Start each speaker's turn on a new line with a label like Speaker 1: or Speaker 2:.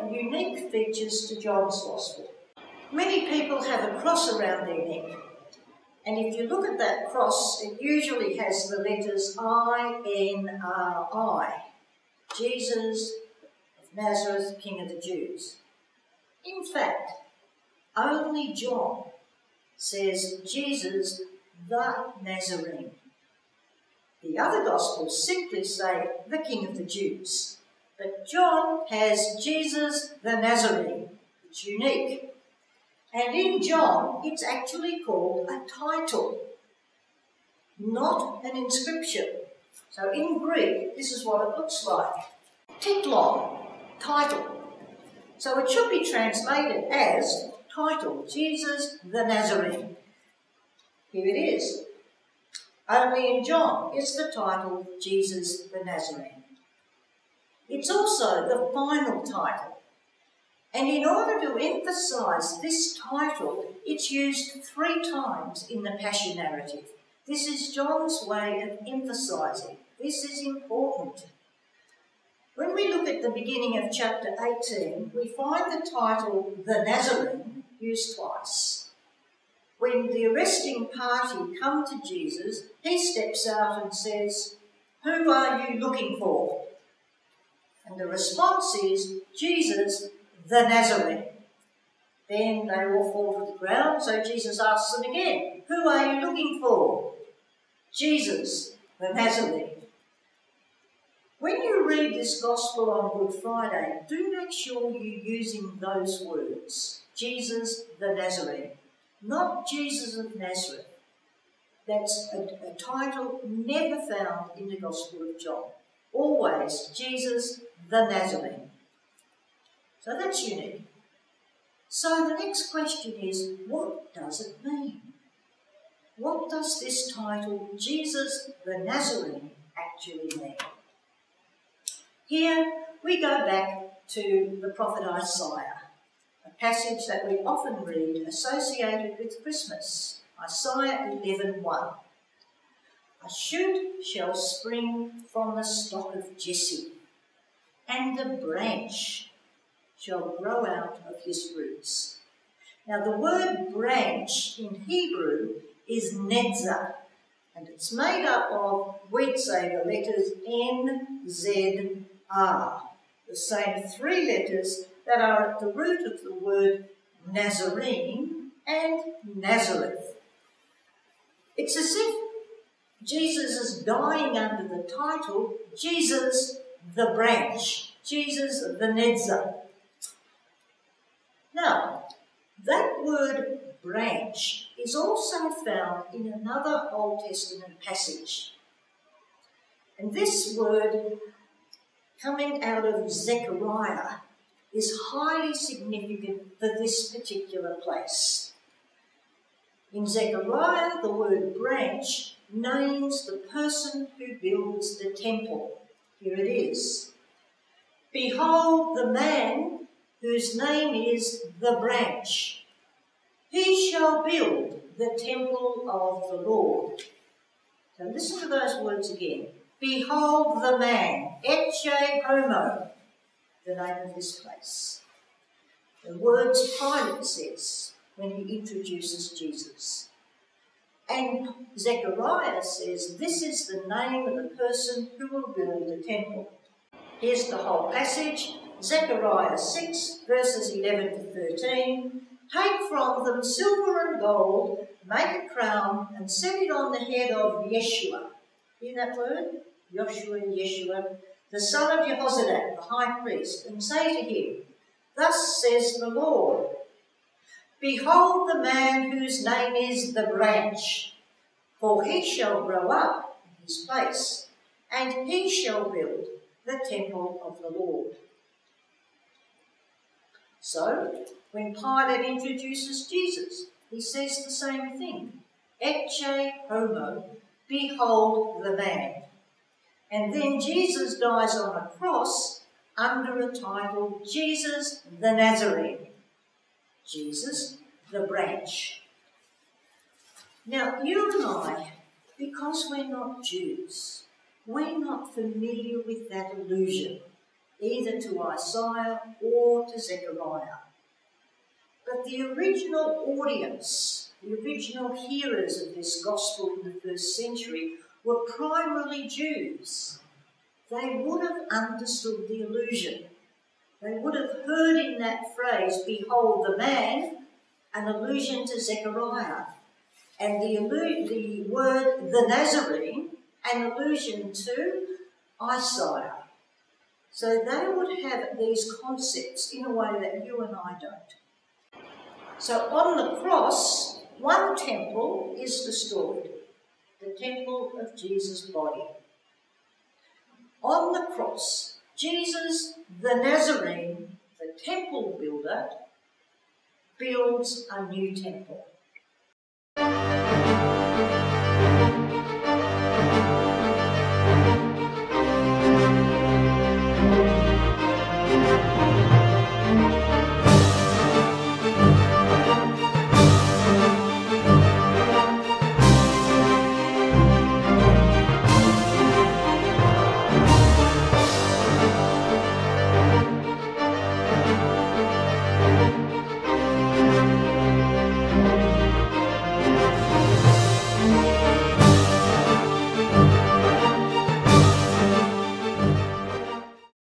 Speaker 1: some unique features to John's Gospel. Many people have a cross around their neck, and if you look at that cross, it usually has the letters I-N-R-I, Jesus of Nazareth, King of the Jews. In fact, only John says Jesus the Nazarene. The other Gospels simply say the King of the Jews. But John has Jesus the Nazarene. It's unique. And in John, it's actually called a title, not an inscription. So in Greek, this is what it looks like. Titlon, title. So it should be translated as title, Jesus the Nazarene. Here it is. Only in John is the title Jesus the Nazarene. It's also the final title. And in order to emphasise this title, it's used 3 times in the Passion narrative. This is John's way of emphasising. This is important. When we look at the beginning of chapter 18, we find the title, the Nazarene, used twice. When the arresting party come to Jesus, he steps out and says, "Who are you looking for?" And the response is, "Jesus, the Nazarene." Then they all fall to the ground, so Jesus asks them again, "Who are you looking for?" "Jesus, the Nazarene." When you read this Gospel on Good Friday, do make sure you're using those words, Jesus, the Nazarene, not Jesus of Nazareth. That's a title never found in the Gospel of John. Always Jesus, the Nazarene. So that's unique. So the next question is, what does it mean? What does this title, Jesus the Nazarene, actually mean? Here we go back to the prophet Isaiah, a passage that we often read associated with Christmas, Isaiah 11:1. "A shoot shall spring from the stock of Jesse, and a branch shall grow out of his roots." Now the word branch in Hebrew is netzah, and it's made up of, we'd say, the letters N-Z-R, the same 3 letters that are at the root of the word Nazarene and Nazareth. It's as if Jesus is dying under the title, Jesus the branch, Jesus the netzah. Now, that word branch is also found in another Old Testament passage. And this word, coming out of Zechariah, is highly significant for this particular place. In Zechariah, the word branch names the person who builds the temple. Here it is. "Behold the man whose name is the branch. He shall build the temple of the Lord." So listen to those words again. Behold the man, Ecce Homo, the name of this place. The words Pilate says when he introduces Jesus. And Zechariah says this is the name of the person who will build the temple. Here's the whole passage, Zechariah 6, verses 11 to 13. "Take from them silver and gold, make a crown, and set it on the head of Yeshua." Hear that word? Yeshua, the son of Jehozadak, the high priest, and say to him, "Thus says the Lord, behold the man whose name is the branch, for he shall grow up in his place, and he shall build the temple of the Lord." So, when Pilate introduces Jesus, he says the same thing. Ecce Homo, behold the man. And then Jesus dies on a cross under a title, Jesus the Nazarene. Jesus the branch. Now, you and I, because we're not Jews, we're not familiar with that allusion. either to Isaiah or to Zechariah. But the original audience, the original hearers of this gospel in the first century were primarily Jews. They would have understood the allusion. They would have heard in that phrase, "Behold the man," an allusion to Zechariah, and the word "the Nazarene," an allusion to Isaiah. So they would have these concepts in a way that you and I don't. So on the cross, one temple is destroyed, the temple of Jesus' body. On the cross, Jesus, the Nazarene, the temple builder, builds a new temple.